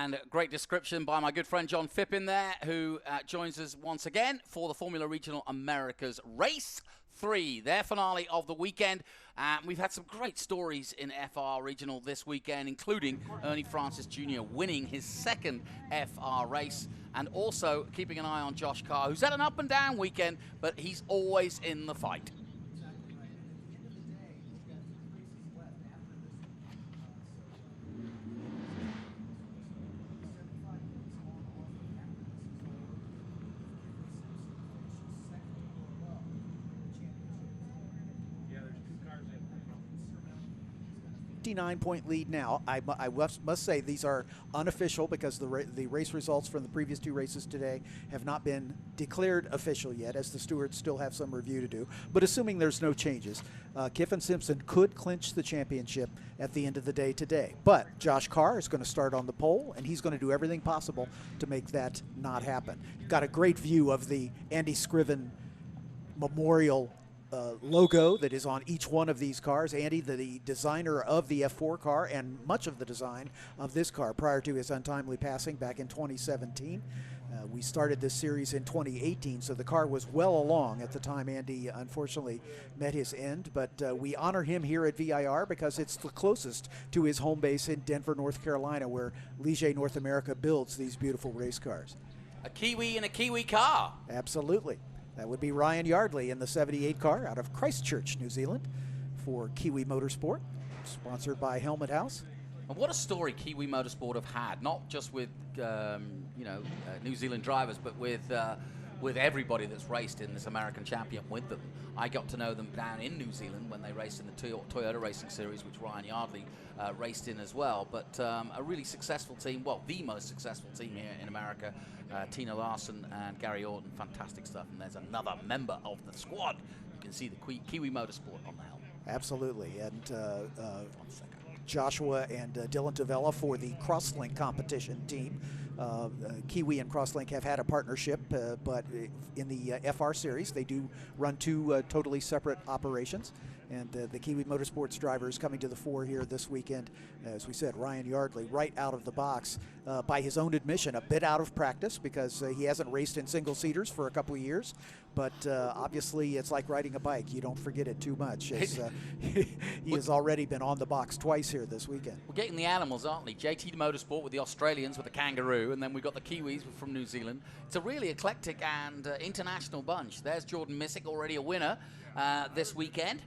And great description by my good friend John Phippen there, who joins us once again for the Formula Regional Americas Race 3, their finale of the weekend. We've had some great stories in FR Regional this weekend, including Ernie Francis Jr. winning his second FR race, and also keeping an eye on Josh Carr, who's had an up and down weekend, but he's always in the fight. 59-point lead now. I must say these are unofficial because the race results from the previous two races today have not been declared official yet, as the stewards still have some review to do. But assuming there's no changes, Kiffin Simpson could clinch the championship at the end of the day today. But Josh Carr is going to start on the pole, and he's going to do everything possible to make that not happen. Got a great view of the Andy Scriven Memorial logo that is on each one of these cars. Andy, the designer of the F4 car and much of the design of this car prior to his untimely passing back in 2017. We started this series in 2018, so the car was well along at the time Andy unfortunately met his end, but we honor him here at VIR because it's the closest to his home base in Denver, North Carolina, where Ligier North America builds these beautiful race cars. A Kiwi in a Kiwi car. Absolutely. That would be Ryan Yardley in the 78 car out of Christchurch, New Zealand, for Kiwi Motorsport, sponsored by Helmet House. And what a story Kiwi Motorsport have had, not just with New Zealand drivers, but with everybody that's raced in this American Champion with them. I got to know them down in New Zealand when they raced in the Toyota Racing Series, which Ryan Yardley raced in as well. But a really successful team, well, the most successful team here in America. Tina Larson and Gary Orton, fantastic stuff. And there's another member of the squad. You can see the Kiwi Motorsport on the helmet. Absolutely. And Joshua and Dylan Tavella for the Crosslink competition team. Kiwi and Crosslink have had a partnership, but in the FR series, they do run two totally separate operations. And the Kiwi Motorsports drivers coming to the fore here this weekend. As we said, Ryan Yardley right out of the box, by his own admission, a bit out of practice because he hasn't raced in single-seaters for a couple of years. But obviously, it's like riding a bike. You don't forget it too much. As, he has already been on the box twice here this weekend. We're getting the animals, aren't we? JT Motorsport with the Australians with the kangaroo, and then we've got the Kiwis from New Zealand. It's a really eclectic and international bunch. There's Jordan Missick, already a winner this weekend.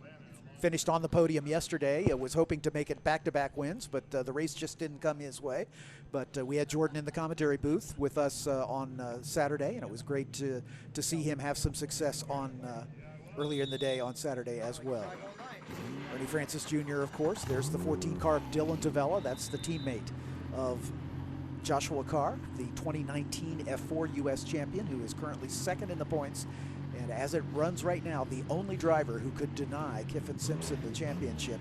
Finished on the podium yesterday. Was hoping to make it back-to-back wins, but the race just didn't come his way. But we had Jordan in the commentary booth with us on Saturday, and it was great to see him have some success on earlier in the day on Saturday as well. Ernie Francis Jr., of course. There's the 14 car of Dylan Tavella. That's the teammate of Joshua Carr, the 2019 F4 U.S. champion, who is currently second in the points. And as it runs right now, the only driver who could deny Kiffin Simpson the championship,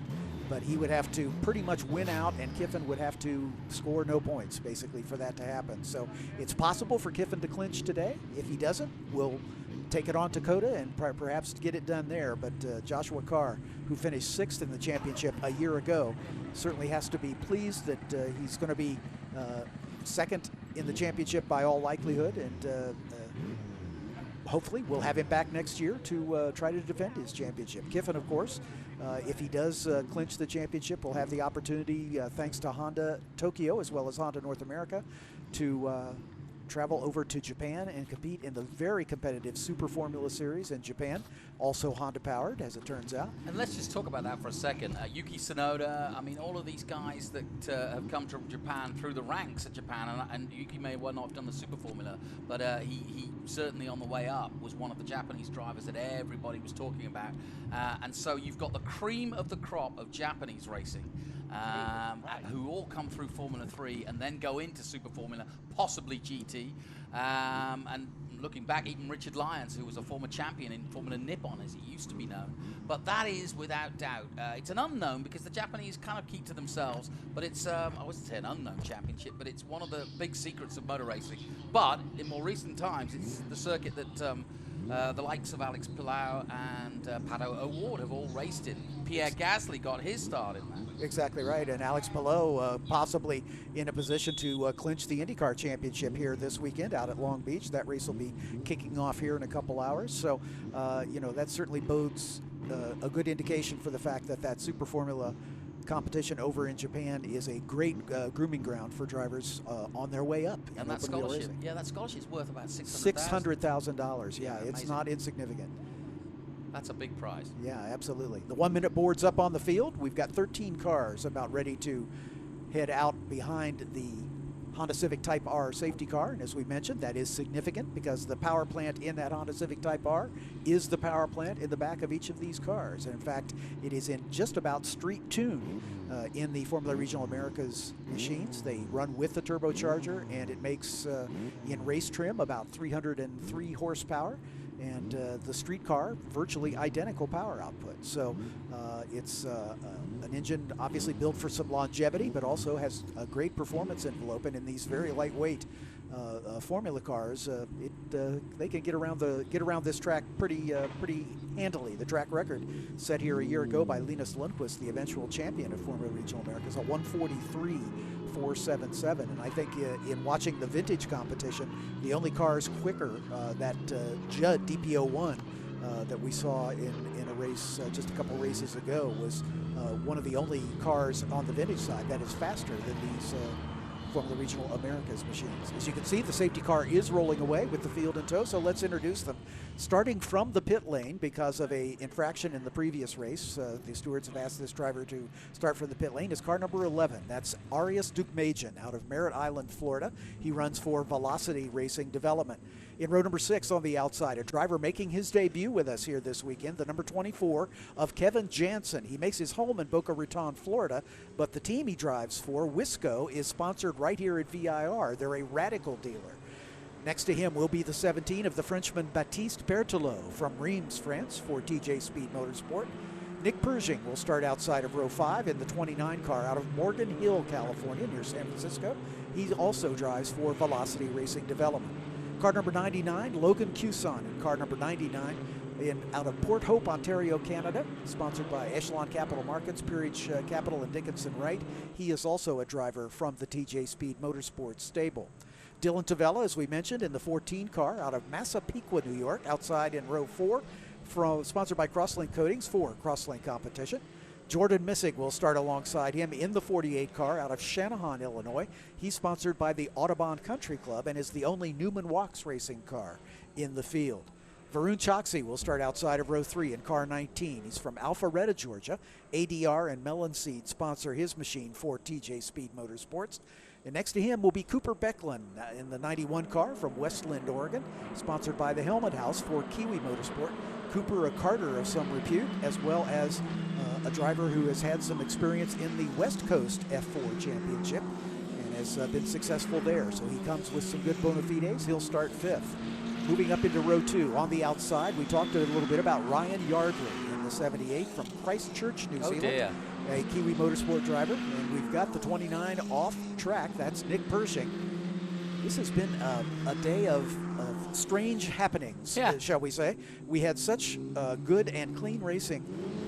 but he would have to pretty much win out, and Kiffin would have to score no points, basically, for that to happen. So it's possible for Kiffin to clinch today. If he doesn't, we'll take it on to Coda and perhaps get it done there. But Joshua Carr, who finished 6th in the championship a year ago, certainly has to be pleased that he's going to be second in the championship by all likelihood, and hopefully we'll have him back next year to try to defend his championship. Kiffin, of course, if he does clinch the championship, will have the opportunity, thanks to Honda Tokyo as well as Honda North America, to travel over to Japan and compete in the very competitive Super Formula Series in Japan, also Honda-powered, as it turns out. And let's just talk about that for a second. Yuki Tsunoda, I mean, all of these guys that have come from Japan through the ranks at Japan, and Yuki may well not have done the Super Formula, but he certainly on the way up was one of the Japanese drivers that everybody was talking about. And so you've got the cream of the crop of Japanese racing, who all come through Formula 3 and then go into Super Formula, possibly GT. And looking back, even Richard Lyons, who was a former champion in Formula Nippon, as he used to be known. But that is, without doubt, it's an unknown because the Japanese kind of keep to themselves. But it's, I wouldn't say an unknown championship, but it's one of the big secrets of motor racing. But in more recent times, it's the circuit that The likes of Alex Pilau and Pato O'Ward have all raced it. Pierre Gasly got his start in that. Exactly right, and Alex Palou possibly in a position to clinch the IndyCar Championship here this weekend out at Long Beach. That race will be kicking off here in a couple hours, so you know, that certainly bodes a good indication for the fact that that Super Formula competition over in Japan is a great grooming ground for drivers on their way up. And that scholarship, that scholarship's worth about $600,000. Yeah, it's amazing. not insignificant. That's a big prize. Yeah, absolutely. The 1 minute board's up on the field. We've got 13 cars about ready to head out behind the Honda Civic Type R safety car, and as we mentioned, that is significant because the power plant in that Honda Civic Type R is the power plant in the back of each of these cars. And in fact, it is in just about street tune in the Formula Regional Americas machines. They run with the turbocharger, and it makes in race trim about 303 horsepower, and the street car virtually identical power output. So it's an engine obviously built for some longevity, but also has a great performance envelope. And in these very lightweight formula cars, they can get around this track pretty handily. The track record set here a year ago by Linus Lundqvist, the eventual champion of Formula Regional Americas, a 143.477, and I think in watching the vintage competition, the only cars quicker that Judd DP01 that we saw in a race just a couple races ago was one of the only cars on the vintage side that is faster than these Formula Regional Americas machines. As you can see, the safety car is rolling away with the field in tow, so let's introduce them. Starting from the pit lane because of a infraction in the previous race, the stewards have asked this driver to start from the pit lane, is car number 11. That's Arias Dukmajian out of Merritt Island, Florida. He runs for Velocity Racing Development. In row number 6 on the outside, a driver making his debut with us here this weekend, the number 24 of Kevin Jansen. He makes his home in Boca Raton, Florida, but the team he drives for, Wisco, is sponsored right here at VIR. They're a Radical dealer. Next to him will be the 17 of the Frenchman Baptiste Berthelot from Reims, France for TJ Speed Motorsport. Nick Pershing will start outside of row 5 in the 29 car out of Morgan Hill, California, near San Francisco. He also drives for Velocity Racing Development. Car number 99, Logan Cuson, and car number 99 out of Port Hope, Ontario, Canada, sponsored by Echelon Capital Markets, Peerage Capital, and Dickinson Wright. He is also a driver from the TJ Speed Motorsports stable. Dylan Tavella, as we mentioned, in the 14 car out of Massapequa, New York, outside in row 4, sponsored by Crosslink Coatings for Crosslink competition. Jordan Missig will start alongside him in the 48 car out of Shanahan, Illinois. He's sponsored by the Audubon Country Club and is the only Newman Walks racing car in the field. Varun Choksi will start outside of row 3 in car 19. He's from Alpharetta, Georgia. ADR and Melon Seed sponsor his machine for TJ Speed Motorsports. And next to him will be Cooper Becklin in the 91 car from Westland, Oregon, sponsored by the Helmet House for Kiwi Motorsport. Cooper, a karter of some repute, as well as a driver who has had some experience in the West Coast F4 Championship and has been successful there. So he comes with some good bona fides. He'll start 5th. Moving up into row 2 on the outside, we talked a little bit about Ryan Yardley in the 78 from Christchurch, New Zealand. A Kiwi Motorsport driver. And we've got the 29 off track. That's Nick Pershing. This has been a day of strange happenings, shall we say. We had such good and clean racing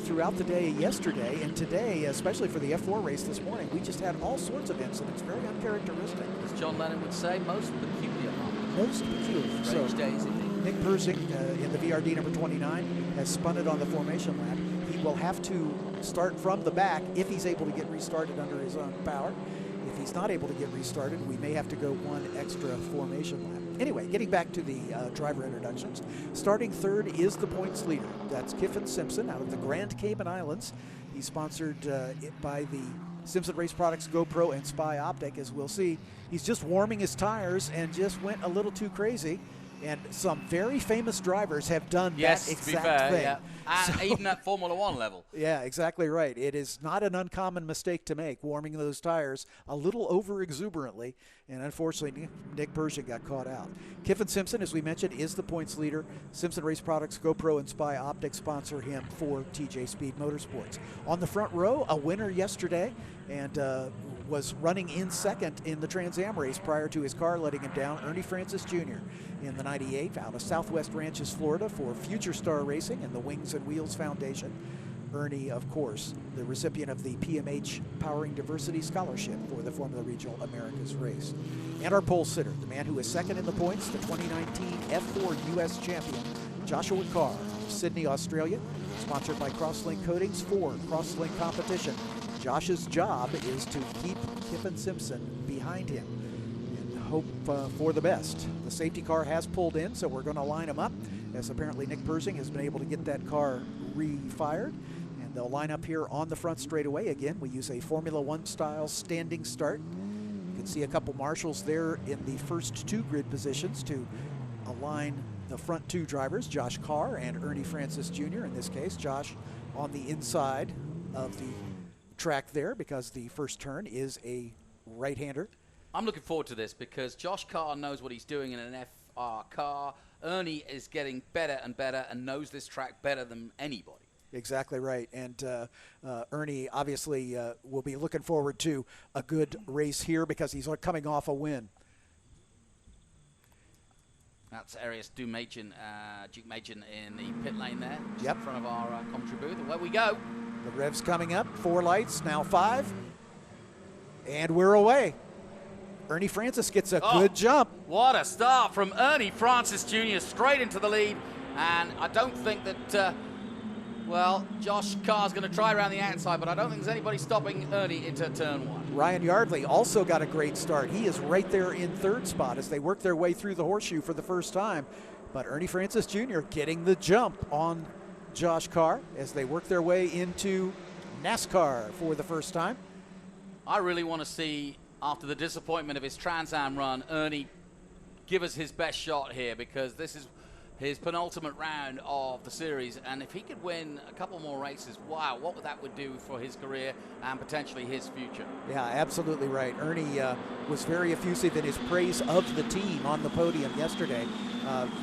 throughout the day yesterday, and today, especially for the F4 race this morning, we just had all sorts of incidents, very uncharacteristic. As John Lennon would say, most peculiar. Most peculiar. Strange days indeed. Nick Pershing in the VRD number 29 has spun it on the formation lap. He will have to start from the back if he's able to get restarted under his own power. If he's not able to get restarted, we may have to go one extra formation lap. Anyway, getting back to the driver introductions. Starting 3rd is the points leader. That's Kiffin Simpson out of the Grand Cayman Islands. He's sponsored by the Simpson Race Products GoPro and Spy Optic. As we'll see, he's just warming his tires and just went a little too crazy. And some very famous drivers have done that exact thing. Yeah. And even at Formula One level. Yeah, exactly right. It is not an uncommon mistake to make, warming those tires a little over exuberantly. And unfortunately, Nick Pershing got caught out. Kiffin Simpson, as we mentioned, is the points leader. Simpson Race Products, GoPro, and Spy Optics sponsor him for TJ Speed Motorsports. On the front row, a winner yesterday. And was running in second in the Trans Am race prior to his car letting him down. Ernie Francis Jr. in the 98 out of Southwest Ranches, Florida for Future Star Racing and the Wings and Wheels Foundation. Ernie, of course, the recipient of the PMH Powering Diversity Scholarship for the Formula Regional Americas race. And our pole sitter, the man who is second in the points, the 2019 F4 U.S. champion, Joshua Carr of Sydney, Australia, sponsored by Crosslink Coatings for Crosslink competition. Josh's job is to keep Kiffin Simpson behind him and hope for the best. The safety car has pulled in, so we're going to line them up, as apparently Nick Persing has been able to get that car refired. And they'll line up here on the front straightaway. Again, we use a Formula One style standing start. You can see a couple marshals there in the first two grid positions to align the front two drivers, Josh Carr and Ernie Francis Jr. In this case, Josh on the inside of the track there because the first turn is a right-hander. I'm looking forward to this because Josh Carr knows what he's doing in an FR car. Ernie is getting better and better and knows this track better than anybody. Exactly right. And Ernie obviously will be looking forward to a good race here because he's coming off a win. That's Arias Duke Machen in the pit lane there, just yep, in front of our commentary booth. Away we go. The rev's coming up. 4 lights, now 5. And we're away. Ernie Francis gets a good jump. What a start from Ernie Francis Jr. straight into the lead. And I don't think that, well, Josh Carr's going to try around the outside, but I don't think there's anybody stopping Ernie into turn 1. Ryan Yardley also got a great start. He is right there in third spot as they work their way through the horseshoe for the first time. But Ernie Francis Jr. getting the jump on Josh Carr as they work their way into NASCAR for the first time. I really want to see, after the disappointment of his Trans Am run, Ernie give us his best shot here because this is his penultimate round of the series, and if he could win a couple more races, wow, what that would do for his career and potentially his future. Yeah, absolutely right. Ernie was very effusive in his praise of the team on the podium yesterday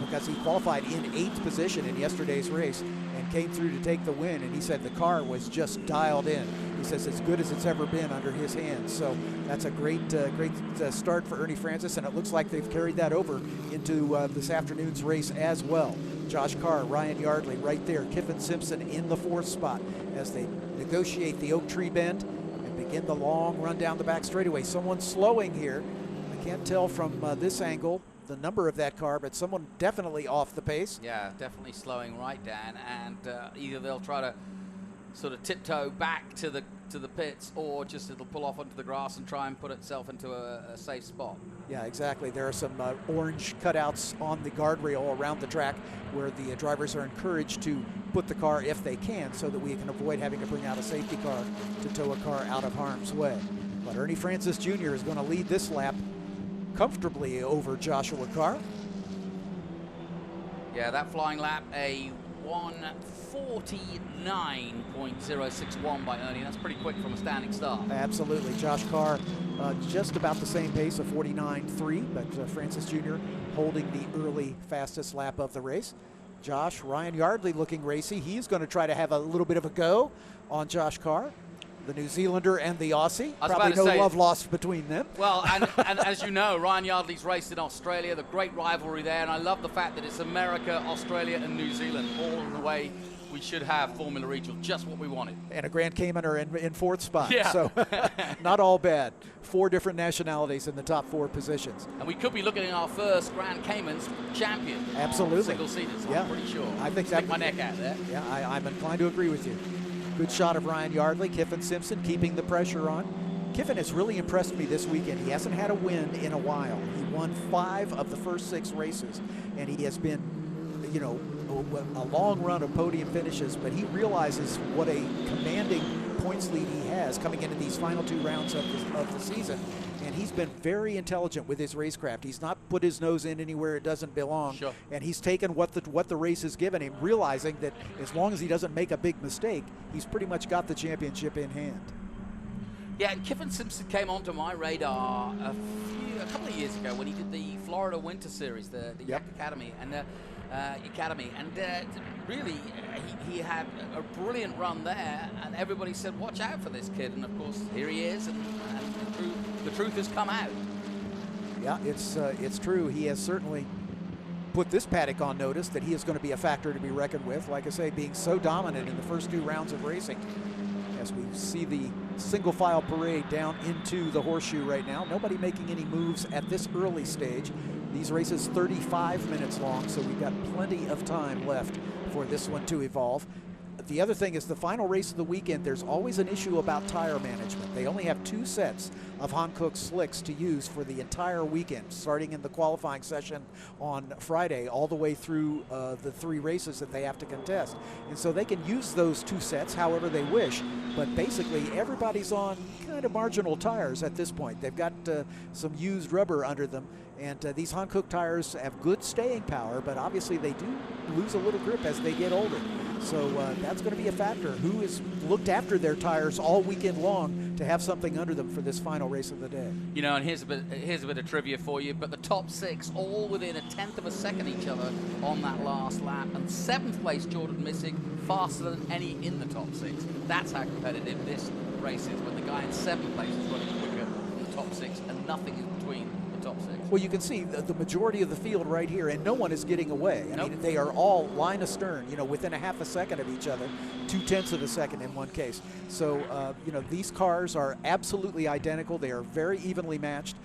because he qualified in 8th position in yesterday's race and came through to take the win, and he said the car was just dialed in. He says as good as it's ever been under his hands. So that's a great start for Ernie Francis, and it looks like they've carried that over into this afternoon's race as well. Josh Carr, Ryan Yardley right there, Kiffin Simpson in the 4th spot as they negotiate the Oak Tree Bend and begin the long run down the back straightaway. Someone slowing here. I can't tell from this angle the number of that car, but someone definitely off the pace. Yeah, definitely slowing right down, and either they'll try to sort of tiptoe back to the pits, or just it'll pull off onto the grass and try and put itself into a safe spot. Yeah, exactly. There are some orange cutouts on the guardrail around the track where the drivers are encouraged to put the car if they can, so that we can avoid having to bring out a safety car to tow a car out of harm's way. But Ernie Francis Jr. is going to lead this lap comfortably over Joshua Carr. Yeah, that flying lap, a 1:49.061 by Ernie. That's pretty quick from a standing start. Absolutely. Josh Carr just about the same pace of 49.3, but Francis Jr. holding the early fastest lap of the race. Josh, Ryan Yardley looking racy. He's going to try to have a little bit of a go on Josh Carr, the New Zealander and the Aussie. Probably no love lost between them. Well, and as you know, Ryan Yardley's raced in Australia, the great rivalry there, and I love the fact that it's America, Australia, and New Zealand all in the way we should have Formula Regional, just what we wanted. And a Grand Caymaner in 4th spot, yeah. So not all bad. 4 different nationalities in the top 4 positions. And we could be looking at our first Grand Cayman's champion. Absolutely. Single-seaters, yeah. I'm pretty sure. I think Stick my neck out there. Yeah, I'm inclined to agree with you. Good shot of Ryan Yardley. Kiffin Simpson keeping the pressure on. Kiffin has really impressed me this weekend. He hasn't had a win in a while. He won 5 of the first 6 races, and he has been, you know, a long run of podium finishes, but he realizes what a commanding points lead he has coming into these final 2 rounds of the season, and he's been very intelligent with his racecraft. He's not put his nose in anywhere it doesn't belong, sure. And he's taken what the race has given him, realizing that as long as he doesn't make a big mistake, he's pretty much got the championship in hand. Yeah, and Kiffin Simpson came onto my radar a couple of years ago when he did the Florida Winter Series, the Yak Academy, and Academy, and really he had a brilliant run there, and everybody said, watch out for this kid, and of course here he is, and the truth has come out. Yeah, it's true. He has certainly put this paddock on notice that he is going to be a factor to be reckoned with. Like I say, being so dominant in the first 2 rounds of racing. As we see the single file parade down into the horseshoe right now. Nobody making any moves at this early stage. These races 35 minutes long, so we've got plenty of time left for this one to evolve. The other thing is the final race of the weekend, there's always an issue about tire management. They only have 2 sets of Hankook slicks to use for the entire weekend, starting in the qualifying session on Friday all the way through the 3 races that they have to contest. And so they can use those 2 sets however they wish, but basically everybody's on kind of marginal tires at this point. They've got some used rubber under them, and these Hankook tires have good staying power, but obviously they do lose a little grip as they get older. So that's going to be a factor. Who has looked after their tires all weekend long to have something under them for this final race of the day? You know, and here's a bit of trivia for you, but the top 6 all within 1/10 of a second each other on that last lap, and 7th place Jordan Missig faster than any in the top 6. That's how competitive this race is, when the guy in 7th place is running quicker than the top 6 and nothing in between the top 6. Well, you can see the majority of the field right here, and no one is getting away. I mean, they are all line astern, you know, within 1/2 second of each other, 0.2 of a second in one case. So, you know, these cars are absolutely identical. They are very evenly matched.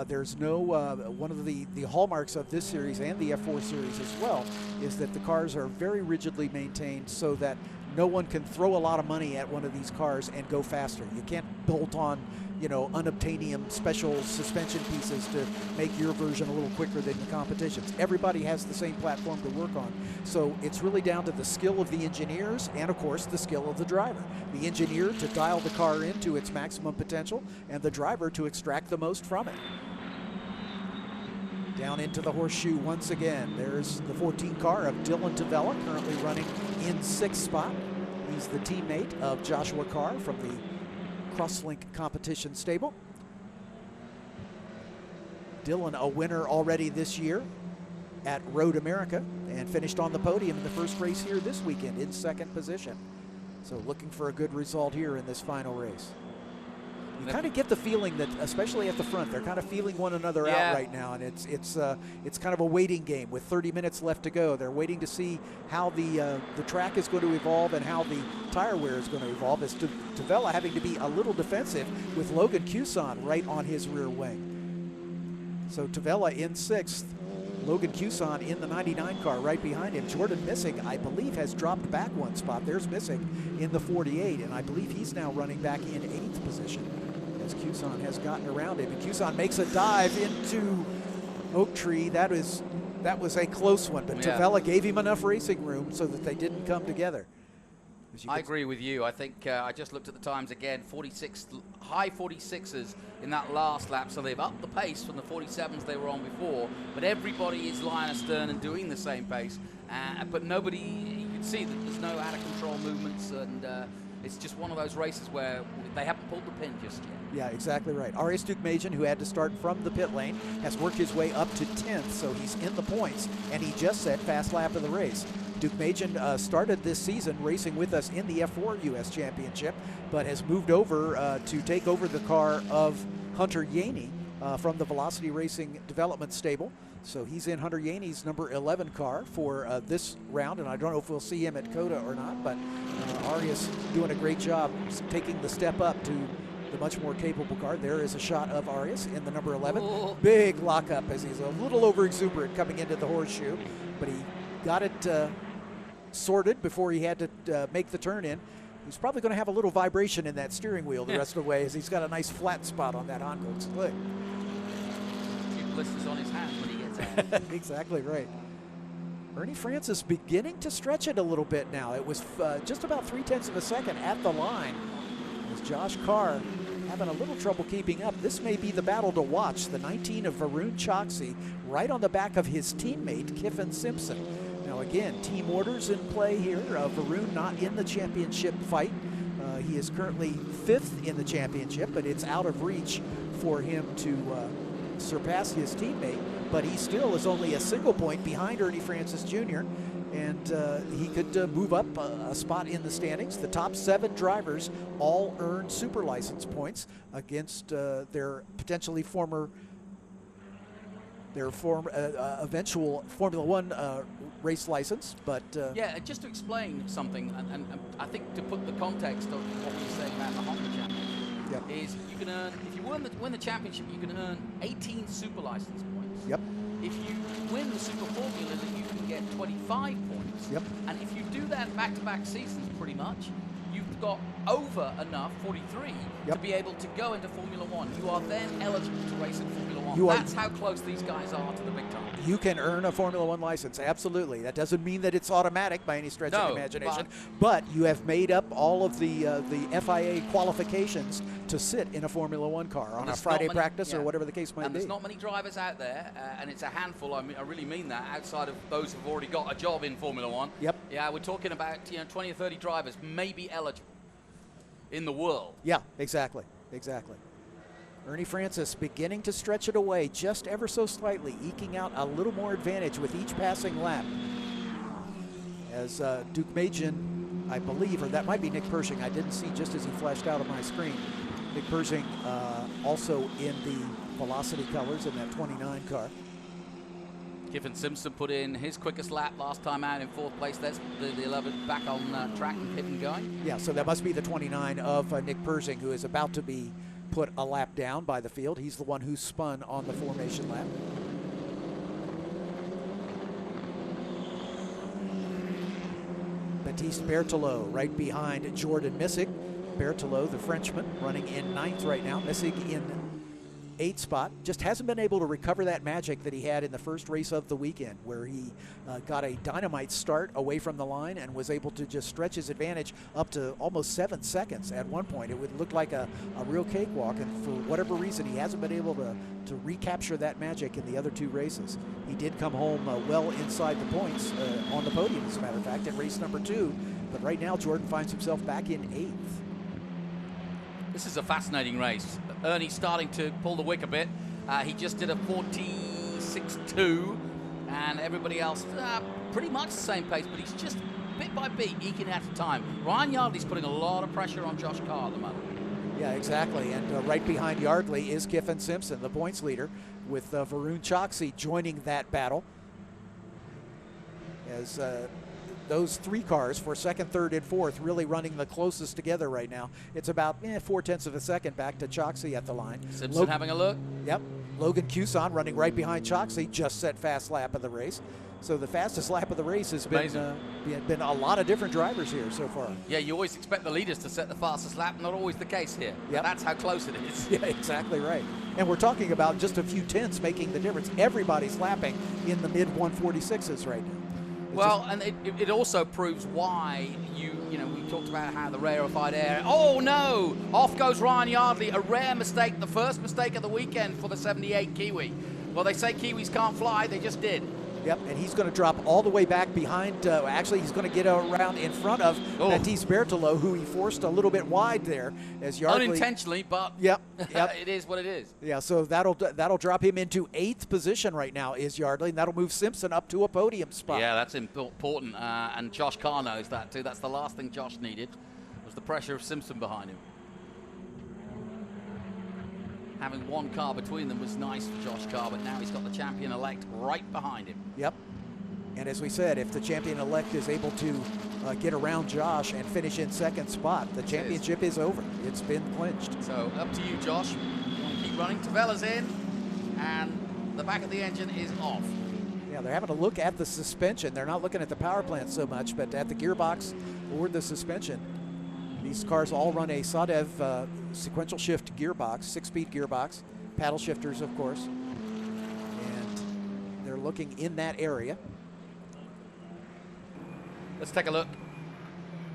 There's no, one of the hallmarks of this series and the F4 series as well is that the cars are very rigidly maintained so that no one can throw a lot of money at one of these cars and go faster. You can't bolt on, you know, unobtainium special suspension pieces to make your version a little quicker than the competition's. Everybody has the same platform to work on. So it's really down to the skill of the engineers and, of course, the skill of the driver. The engineer to dial the car into its maximum potential and the driver to extract the most from it. Down into the horseshoe once again. There's the 14 car of Dylan Tavella, currently running in 6th spot. He's the teammate of Joshua Carr from the Crosslink competition stable. Dylan, a winner already this year at Road America, and finished on the podium in the first race here this weekend in 2nd position. So looking for a good result here in this final race. You kind of get the feeling that, especially at the front, they're kind of feeling one another out right now, and it's kind of a waiting game with 30 minutes left to go. They're waiting to see how the track is going to evolve and how the tire wear is going to evolve. As Tavella having to be a little defensive with Logan Cuson right on his rear wing. So Tavella in 6th. Logan Cuson in the 99 car right behind him. Jordan Missig, I believe, has dropped back 1 spot. There's Missig in the 48, and I believe he's now running back in 8th position as Cuson has gotten around him. And Cuson makes a dive into Oak Tree. That was a close one, but Tavella gave him enough racing room so that they didn't come together. I agree with you. I think I just looked at the times again, 46, high 46s in that last lap, so they've upped the pace from the 47s they were on before, but everybody is line astern and doing the same pace, but nobody, you can see that there's no out-of-control movements, and it's just one of those races where they haven't pulled the pin just yet. Yeah, exactly right. Arias Dukmajian, who had to start from the pit lane, has worked his way up to 10th, so he's in the points, and he just set fast lap of the race. Dukmajian started this season racing with us in the F4 U.S. Championship, but has moved over to take over the car of Hunter Yaney from the Velocity Racing Development Stable. So he's in Hunter Yaney's number 11 car for this round, and I don't know if we'll see him at COTA or not, but Arias doing a great job taking the step up to the much more capable car. There is a shot of Arias in the number 11. Oh. Big lockup as he's a little over exuberant coming into the horseshoe, but he got it sorted before he had to make the turn in. He's probably going to have a little vibration in that steering wheel the rest of the way, as he's got a nice flat spot on that Hankook slick. A few blisters on his hands when he gets out. Exactly right. Ernie Francis beginning to stretch it a little bit now. It was just about 0.3 of a second at the line. As Josh Carr having a little trouble keeping up. This may be the battle to watch. The 19 of Varun Choksi right on the back of his teammate, Kiffin Simpson. Now again, team orders in play here. Varun not in the championship fight. He is currently 5th in the championship, but it's out of reach for him to surpass his teammate. but he still is only a single point behind Ernie Francis Jr., and he could move up a spot in the standings. The top 7 drivers all earned super license points against their potentially eventual Formula One race license. But yeah, just to explain something, and I think to put the context of what we're saying about the Honda Championship, yep. is you can earn, if you win the championship, you can earn 18 super license points. Yep. If you win the Super Formula, then you can get 25 points. Yep. And if you do that back-to-back seasons, pretty much, you've got over enough, 43, yep. to be able to go into Formula One. You are then eligible to race in Formula One. That's how close these guys are to the big time. You can earn a Formula One license, absolutely. That doesn't mean that it's automatic by any stretch of the imagination, but you have made up all of the FIA qualifications to sit in a Formula One car on a Friday practice or whatever the case might be. And there's not many drivers out there, and it's a handful, I really mean that, outside of those who've already got a job in Formula One. Yep. Yeah, we're talking about 20 or 30 drivers maybe eligible in the world. Yeah, exactly. Ernie Francis beginning to stretch it away just ever so slightly, eking out a little more advantage with each passing lap. As Duke Majan, I believe, or that might be Nick Pershing, I didn't see just as he flashed out on my screen. Nick Pershing also in the Velocity colors in that 29 car. Kiffin Simpson put in his quickest lap last time out in 4th place. That's the 11th back on track and Kiffin going. Yeah, so that must be the 29 of Nick Pershing, who is about to be put a lap down by the field. He's the one who spun on the formation lap. Baptiste Berthelot right behind Jordan Missig. Berthelot, the Frenchman, running in 9th right now. Missig in 8th spot. Just hasn't been able to recover that magic that he had in the first race of the weekend, where he got a dynamite start away from the line and was able to just stretch his advantage up to almost 7 seconds at one point. It would look like a real cakewalk, and for whatever reason, he hasn't been able to recapture that magic in the other 2 races. He did come home well inside the points on the podium, as a matter of fact, in race number 2, but right now Jordan finds himself back in 8th. This is a fascinating race. Ernie's starting to pull the wick a bit. He just did a 46.2, and everybody else pretty much the same pace, but he's just bit by bit eking out of time. Ryan Yardley's putting a lot of pressure on Josh Carr at the moment. Yeah, exactly. And right behind Yardley is Kiffin Simpson, the points leader, with Varun Choksi joining that battle. As those 3 cars for 2nd, 3rd, and 4th really running the closest together right now. It's about 0.4 of a second back to Choksi at the line. Simpson having a look. Yep. Logan Cuson running right behind Choksi, just set fast lap of the race. So the fastest lap of the race has been a lot of different drivers here so far. Yeah, you always expect the leaders to set the fastest lap. Not always the case here. Yep. That's how close it is. Yeah, exactly right. And we're talking about just a few tenths making the difference. Everybody's lapping in the mid 146s right now. Well, and it also proves why we talked about how the rarefied air. Oh no! Off goes Ryan Yardley. A rare mistake, the first mistake of the weekend for the 78 Kiwi. Well, they say Kiwis can't fly. They just did. Yep, and he's going to drop all the way back behind. Actually, he's going to get around in front of Baptiste Berthelot, who he forced a little bit wide there as Yardley. Unintentionally, but yep. It is what it is. Yeah, so that'll drop him into 8th position right now is Yardley, and that'll move Simpson up to a podium spot. Yeah, that's important, and Josh Carr knows that too. That's the last thing Josh needed, was the pressure of Simpson behind him. Having 1 car between them was nice for Josh Carr, but now he's got the champion-elect right behind him. Yep. And as we said, if the champion-elect is able to get around Josh and finish in 2nd spot, the championship is over. It's been clinched. So up to you, Josh. You want to keep running. Tavella's in, and the back of the engine is off. Yeah, they're having a look at the suspension. They're not looking at the power plant so much, but at the gearbox or the suspension. These cars all run a Sadev sequential shift gearbox, 6-speed gearbox, paddle shifters, of course. And they're looking in that area. Let's take a look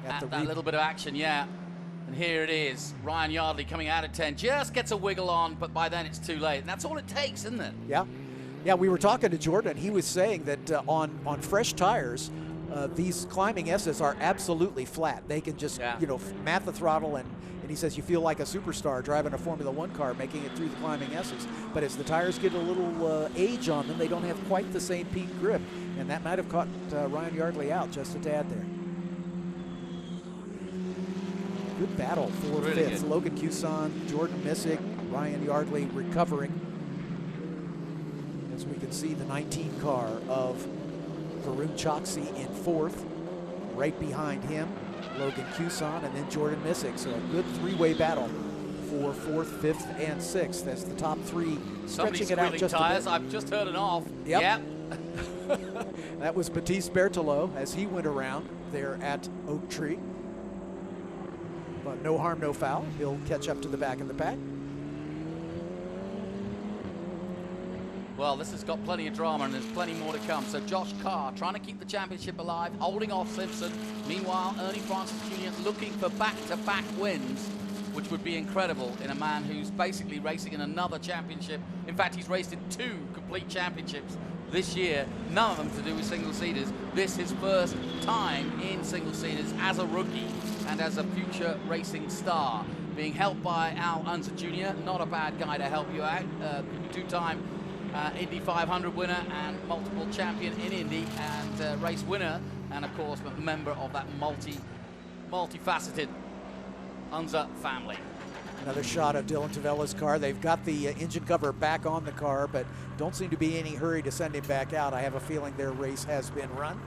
at that little bit of action, yeah. And here it is. Ryan Yardley coming out of 10, just gets a wiggle on, but by then it's too late. And that's all it takes, isn't it? Yeah. Yeah, we were talking to Jordan. He was saying that on fresh tires, these climbing S's are absolutely flat. They can just, you know, mat the throttle, and he says you feel like a superstar driving a Formula One car, making it through the climbing S's. But as the tires get a little age on them, they don't have quite the same peak grip, and that might have caught Ryan Yardley out just a tad there. Good battle for fifth. Logan Cuson, Jordan Missick, Ryan Yardley recovering. As we can see, the 19 car of Varun Choksi in fourth. Right behind him, Logan Cuson, and then Jordan Missick. So a good three-way battle for fourth, fifth, and sixth as the top three stretching it out just tires. a bit. I've just heard an off. Yep. That was Baptiste Berthelot as he went around there at Oak Tree. But no harm, no foul. He'll catch up to the back of the pack. Well, this has got plenty of drama, and there's plenty more to come. So Josh Carr trying to keep the championship alive, holding off Simpson. Meanwhile, Ernie Francis Jr. looking for back-to-back wins, which would be incredible in a man who's basically racing in another championship. In fact, he's raced in 2 complete championships this year, none of them to do with single-seaters. This is his first time in single-seaters as a rookie and as a future racing star. Being helped by Al Unser Jr., not a bad guy to help you out. Two-time Indy 500 winner and multiple champion in Indy, and race winner, and of course a member of that multifaceted Unser family. Another shot of Dylan Tavella's car. They've got the engine cover back on the car, but don't seem to be any hurry to send him back out. I have a feeling their race has been run.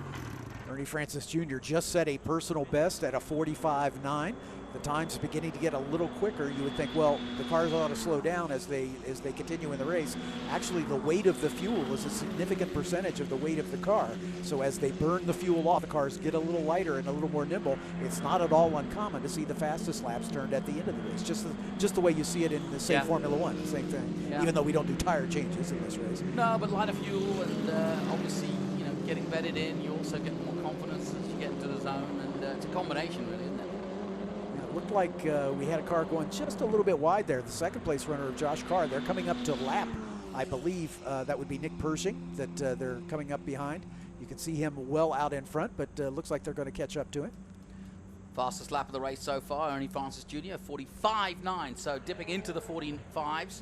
Ernie Francis Jr. just set a personal best at a 45.9. The time's beginning to get a little quicker. You would think, well, the cars ought to slow down as they continue in the race. Actually, the weight of the fuel is a significant percentage of the weight of the car. So as they burn the fuel off, the cars get a little lighter and a little more nimble. It's not at all uncommon to see the fastest laps turned at the end of the race. Just the way you see it in the same Formula One, the same thing. Even though we don't do tire changes in this race. No, but lighter fuel and obviously, you know, getting bedded in, you also get more confidence as you get into the zone, and it's a combination, really, isn't it? Looked like we had a car going just a little bit wide there. The second place runner of Josh Carr. They're coming up to lap, I believe that would be Nick Pershing that they're coming up behind. You can see him well out in front, but looks like they're going to catch up to him. Fastest lap of the race so far, Ernie Francis Jr., 45.9, so dipping into the 45s.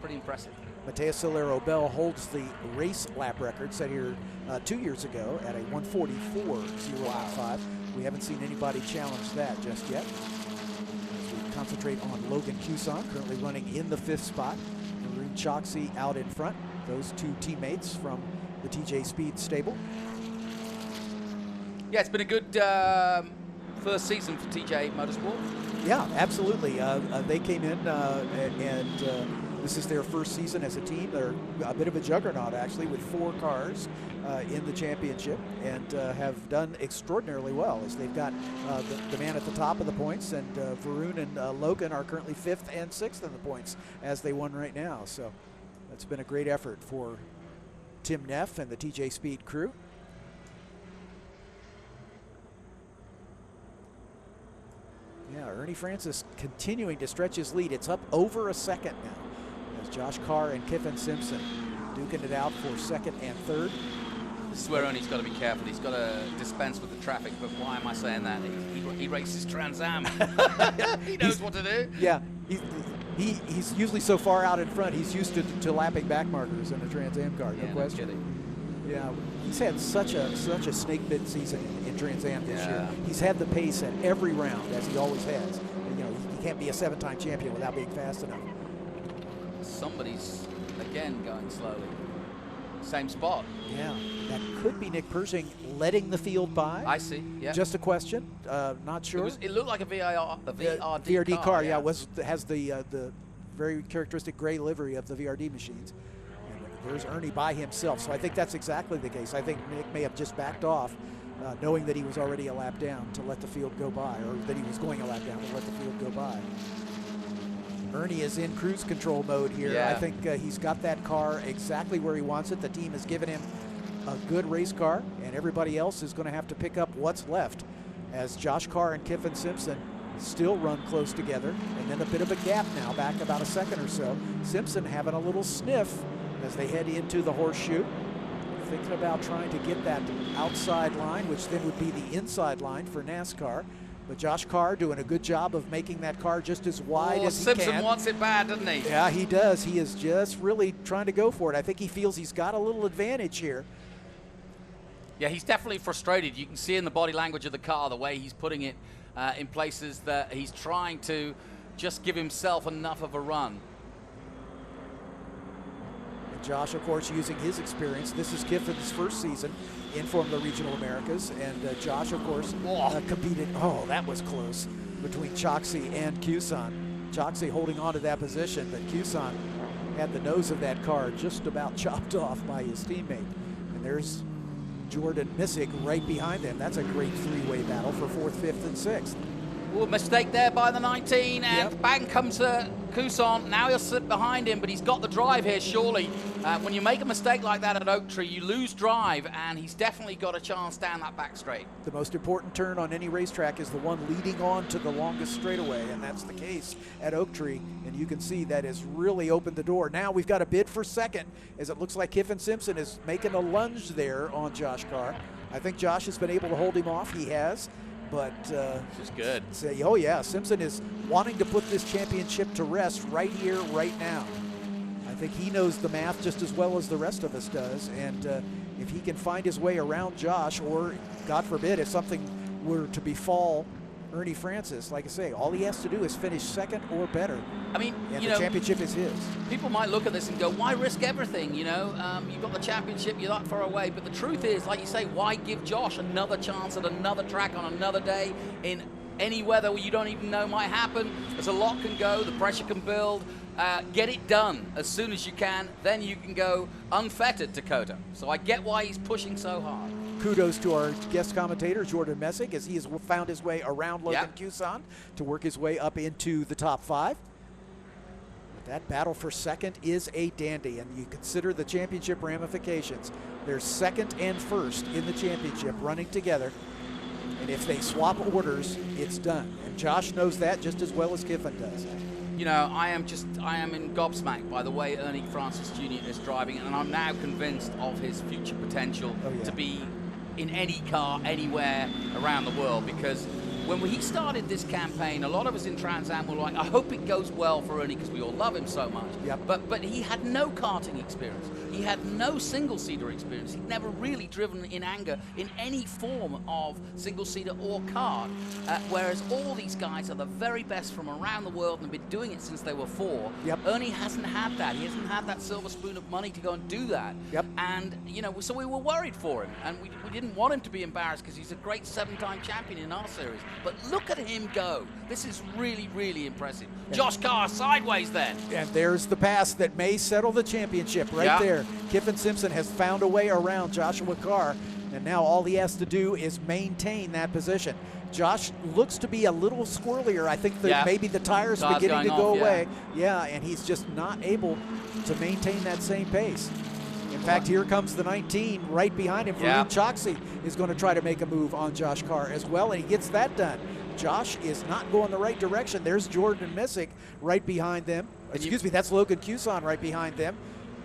Pretty impressive. Mateus Solero Bell holds the race lap record set here 2 years ago at a 144.015. We haven't seen anybody challenge that just yet. As we concentrate on Logan Cuson, currently running in the 5th spot. Varun Choksi out in front. Those two teammates from the TJ Speed stable. Yeah, it's been a good first season for TJ Motorsport. Yeah, absolutely. They came in and this is their first season as a team. They're a bit of a juggernaut, actually, with 4 cars in the championship, and have done extraordinarily well as they've got the man at the top of the points, and Varun and Logan are currently 5th and 6th in the points as they won right now. So that's been a great effort for Tim Neff and the TJ Speed crew. Yeah, Ernie Francis continuing to stretch his lead. It's up over a second now. Josh Carr and Kiffin Simpson duking it out for 2nd and 3rd. This is where Ernie's got to be careful. He's got to dispense with the traffic, but why am I saying that? He races Trans Am. He knows what to do. Yeah, he's usually so far out in front, he's used to lapping back markers in a Trans Am car, no question. No, yeah, he's had such a snake bit season in Trans Am this year. He's had the pace at every round, as he always has. And, you know, he can't be a 7-time champion without being fast enough. Somebody's again going slowly. Same spot. Yeah, that could be Nick Pershing letting the field by. I see. Yeah. Just a question. Not sure. It looked like a VRD car. Yeah, has the very characteristic gray livery of the VRD machines. And there's Ernie by himself. So I think that's exactly the case. I think Nick may have just backed off, knowing that he was already a lap down to let the field go by, or that he was going a lap down to let the field go by. Ernie is in cruise control mode here. Yeah. I think he's got that car exactly where he wants it. The team has given him a good race car, and everybody else is going to have to pick up what's left as Josh Carr and Kiffin Simpson still run close together, and then a bit of a gap now, back about a second or so. Simpson having a little sniff as they head into the horseshoe. thinking about trying to get that outside line, which then would be the inside line for NASCAR. But Josh Carr doing a good job of making that car just as wide as he can. Simpson wants it bad, doesn't he? Yeah, he does. He is just really trying to go for it. I think he feels he's got a little advantage here. Yeah, he's definitely frustrated. You can see in the body language of the car, the way he's putting it in places that he's trying to just give himself enough of a run. And Josh, of course, using his experience. This is Kiffin's first season in Formula Regional Americas. And Josh, of course, competed. Oh, that was close between Choxy and Cuson. Choxy holding on to that position, but Cuson had the nose of that car just about chopped off by his teammate. And there's Jordan Missick right behind him. That's a great three-way battle for 4th, 5th, and 6th. Ooh, mistake there by the 19, and bang comes Cuson. Now he'll sit behind him, but he's got the drive here, surely. When you make a mistake like that at Oak Tree, you lose drive, and he's definitely got a chance down that back straight. The most important turn on any racetrack is the one leading on to the longest straightaway, and that's the case at Oak Tree. And you can see that has really opened the door. Now we've got a bid for second, as it looks like Kiffin Simpson is making a lunge there on Josh Carr. I think Josh has been able to hold him off. He has. But this is good. Say, oh yeah, Simpson is wanting to put this championship to rest right here, right now. I think he knows the math just as well as the rest of us does, and if he can find his way around Josh, or God forbid, if something were to befall Ernie Francis, like I say, all he has to do is finish second or better. I mean, and you the know, championship is his. People might look at this and go, why risk everything? You know, you've got the championship, you're that far away. But the truth is, like you say, why give Josh another chance at another track on another day in any weather where you don't even know might happen? There's a lot can go, the pressure can build. Get it done as soon as you can, then you can go unfettered to Dakota. So I get why he's pushing so hard. Kudos to our guest commentator, Jordan Messick, as he has found his way around Logan Cuson to work his way up into the top 5. But that battle for second is a dandy, and you consider the championship ramifications. There's second and first in the championship running together, and if they swap orders, it's done. And Josh knows that just as well as Kiffin does. You know, I am in gobsmacked by the way Ernie Francis Jr. is driving, and I'm now convinced of his future potential to be in any car anywhere around the world, because when he started this campaign, a lot of us in Trans Am were like, I hope it goes well for Ernie because we all love him so much. But he had no karting experience. He had no single-seater experience. He'd never really driven in anger in any form of single-seater or kart, whereas all these guys are the very best from around the world and have been doing it since they were 4. Ernie hasn't had that. He hasn't had that silver spoon of money to go and do that. And, you know, so we were worried for him, and we didn't want him to be embarrassed because he's a great 7-time champion in our series. But look at him go. This is really, really impressive. Josh Carr sideways then. And there's the pass that may settle the championship right there. Kiffin Simpson has found a way around Joshua Carr, and now all he has to do is maintain that position. Josh looks to be a little squirrelier. I think that maybe the tires are beginning to go away. And he's just not able to maintain that same pace. In fact, here comes the 19 right behind him. Choxy is going to try to make a move on Josh Carr as well, and he gets that done. Josh is not going the right direction. There's Jordan Missick right behind them. Excuse me, that's Logan Cuson right behind them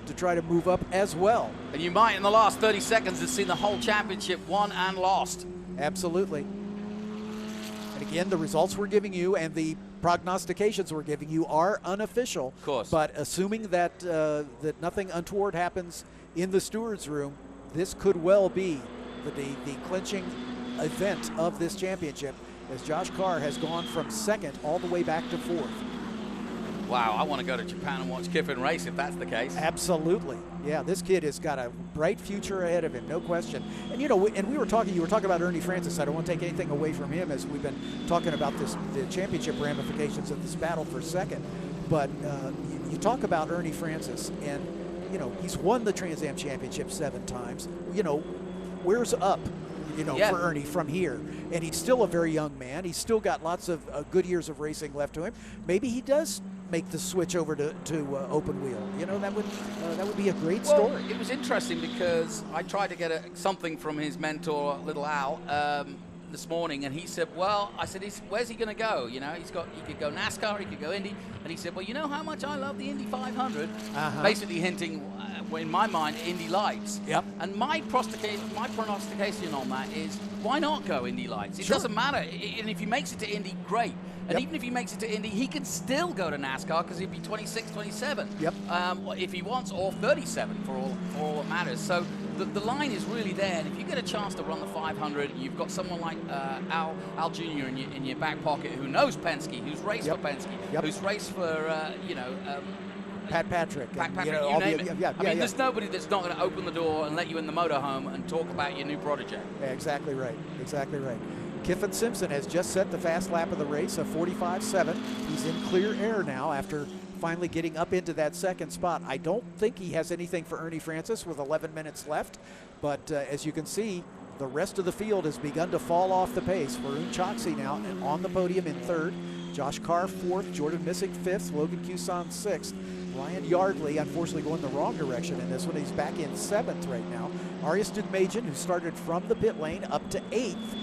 to try to move up as well. And you might, in the last 30 seconds, have seen the whole championship won and lost. Absolutely. And again, the results we're giving you and the prognostications we're giving you are unofficial. Of course. But assuming that that nothing untoward happens in the stewards room, this could well be the clinching event of this championship, as Josh Carr has gone from second all the way back to 4th. Wow, I want to go to Japan and watch Kiffin race if that's the case. Absolutely. Yeah, this kid has got a bright future ahead of him, no question. And you know, you were talking about Ernie Francis. I don't want to take anything away from him as we've been talking about the championship ramifications of this battle for second. But you talk about Ernie Francis, and you know, he's won the Trans Am Championship 7 times. You know, where's up? You know, for Ernie from here. And he's still a very young man. He's still got lots of good years of racing left to him. Maybe he does make the switch over to open wheel. You know, that would be a great story. It was interesting because I tried to get something from his mentor, Little Al. this morning, and he said, well, I said, where's he going to go? You know, he could go NASCAR, he could go Indy. And he said, well, you know how much I love the Indy 500? Basically hinting, in my mind, Indy Lights. Yep. And my prognostication on that is, why not go Indy Lights? It doesn't matter. And if he makes it to Indy, great. And even if he makes it to Indy, he can still go to NASCAR because he'd be 26, 27. Yep. If he wants, or 37 for all that matters. So the line is really there. And if you get a chance to run the 500, you've got someone like Al Jr. in your back pocket who knows Penske, who's raced for Penske, who's raced for Pat Patrick. You name it. I mean, there's nobody that's not going to open the door and let you in the motorhome and talk about your new protege. Yeah, exactly right. Exactly right. Kiffin Simpson has just set the fast lap of the race, a 45.7. He's in clear air now after finally getting up into that second spot. I don't think he has anything for Ernie Francis with 11 minutes left, but as you can see, the rest of the field has begun to fall off the pace. Varun Choksi now on the podium in third, Josh Carr fourth, Jordan Missick fifth, Logan Cuson sixth. Ryan Yardley, unfortunately, going the wrong direction in this one. He's back in seventh right now. Arias Dugmajian, who started from the pit lane, up to eighth.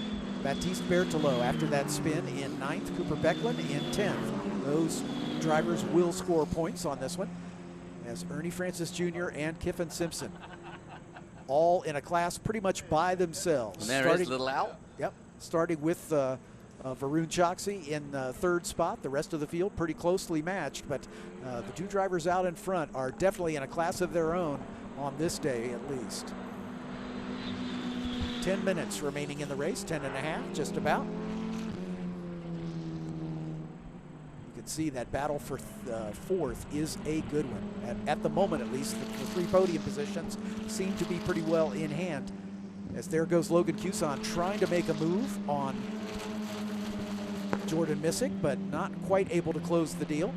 Baptiste Berthelot after that spin in ninth. Cooper Becklin in 10th. Those drivers will score points on this one, as Ernie Francis Jr. and Kiffin Simpson all in a class pretty much by themselves. And there is Little Al. Yep, starting with Varun Choksi in third spot. The rest of the field pretty closely matched, but the two drivers out in front are definitely in a class of their own on this day at least. 10 minutes remaining in the race, 10 and a half, just about. You can see that battle for fourth is a good one. At the moment, at least, the three podium positions seem to be pretty well in hand. As there goes Logan Cuson trying to make a move on Jordan Missick, but not quite able to close the deal.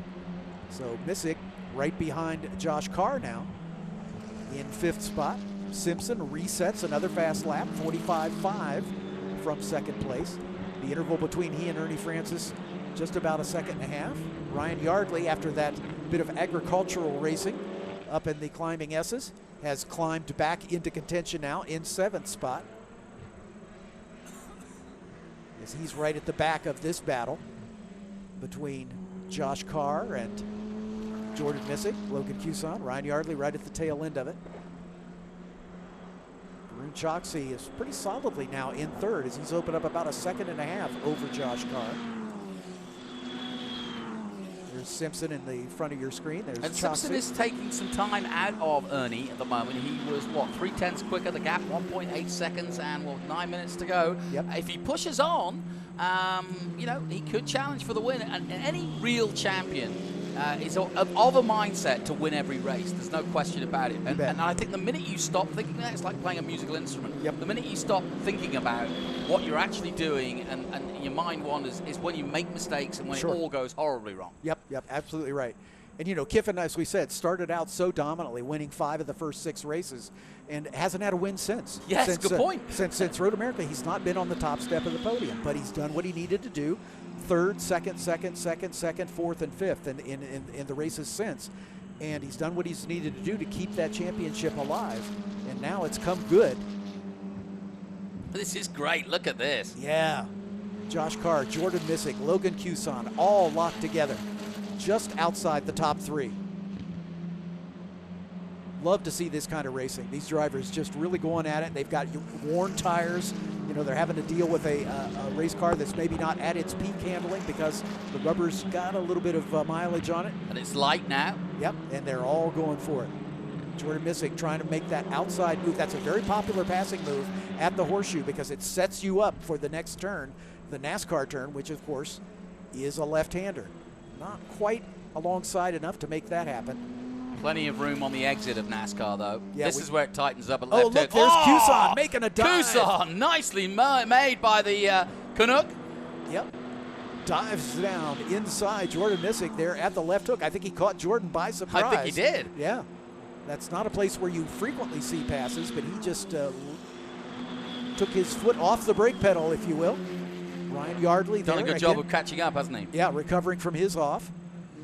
So Missick right behind Josh Carr now in fifth spot. Simpson resets another fast lap, 45.5 from second place. The interval between he and Ernie Francis, just about a second and a half. Ryan Yardley, after that bit of agricultural racing up in the climbing S's, has climbed back into contention now in seventh spot, as he's right at the back of this battle between Josh Carr and Jordan Missick. Logan Cuson, Ryan Yardley right at the tail end of it. Varun Choksi is pretty solidly now in third, as he's opened up about a second and a half over Josh Carr. There's Simpson in the front of your screen. There's and Choksi. Simpson is taking some time out of Ernie at the moment. He was, what, 3/10 quicker, the gap 1.8 seconds, and, 9 minutes to go. Yep. If he pushes on, he could challenge for the win. And any real champion is of a mindset to win every race. There's no question about it. And I think the minute you stop thinking that, it's like playing a musical instrument. Yep. The minute you stop thinking about what you're actually doing and your mind wanders is when you make mistakes and when it all goes horribly wrong. Yep, absolutely right. And, Kiffin, as we said, started out so dominantly, winning 5 of the first 6 races, and hasn't had a win since. Yes, good point. Since Road America, he's not been on the top step of the podium, but he's done what he needed to do. Third, second, fourth, and fifth in the races since. And he's done what he's needed to do to keep that championship alive. And now it's come good. This is great. Look at this. Yeah. Josh Carr, Jordan Missick, Logan Cuson, all locked together just outside the top 3. Love to see this kind of racing. These drivers just really going at it. They've got worn tires. They're having to deal with a race car that's maybe not at its peak handling because the rubber's got a little bit of mileage on it. And it's light now. Yep, and they're all going for it. Jordan Missick trying to make that outside move. That's a very popular passing move at the horseshoe because it sets you up for the next turn, the NASCAR turn, which of course is a left-hander. Not quite alongside enough to make that happen. Plenty of room on the exit of NASCAR, though. Yeah, this is where it tightens up a left. Oh, look, there's Cuson making a dive. Cuson, nicely made by the Canuck. Yep. Dives down inside Jordan Missick there at the left hook. I think he caught Jordan by surprise. I think he did. Yeah. That's not a place where you frequently see passes, but he just took his foot off the brake pedal, if you will. Ryan Yardley there. Done a good job of catching up, hasn't he? Yeah, recovering from his off.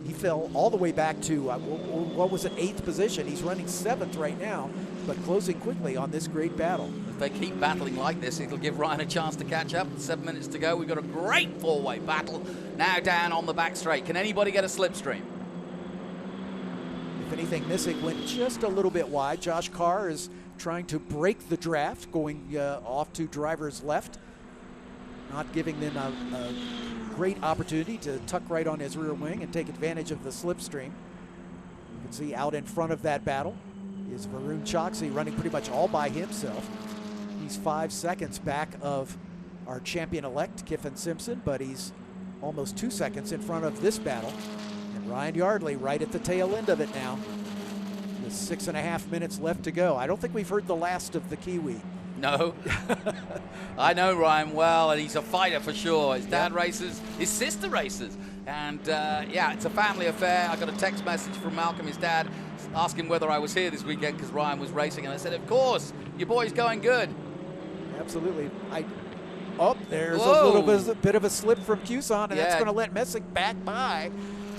He fell all the way back to, what was it, 8th position. He's running 7th right now. but closing quickly on this great battle. If they keep battling like this, it'll give Ryan a chance to catch up. 7 minutes to go. We've got a great four-way battle now down on the back straight. Can anybody get a slipstream? If anything, Missick went just a little bit wide. Josh Carr is trying to break the draft, going off to driver's left, not giving them a great opportunity to tuck right on his rear wing and take advantage of the slipstream. You can see out in front of that battle is Varun Choksi running pretty much all by himself. He's 5 seconds back of our champion-elect, Kiffin Simpson, but he's almost 2 seconds in front of this battle. And Ryan Yardley right at the tail end of it now. With 6.5 minutes left to go. I don't think we've heard the last of the Kiwi. No. I know Ryan well, and he's a fighter for sure. His dad races, his sister races. And yeah, it's a family affair. I got a text message from Malcolm, his dad, asking whether I was here this weekend because Ryan was racing. And I said, of course, your boy's going good. Absolutely. Oh, there's Whoa. a little bit of a slip from Cuson, and Yeah. that's going to let Missick back by.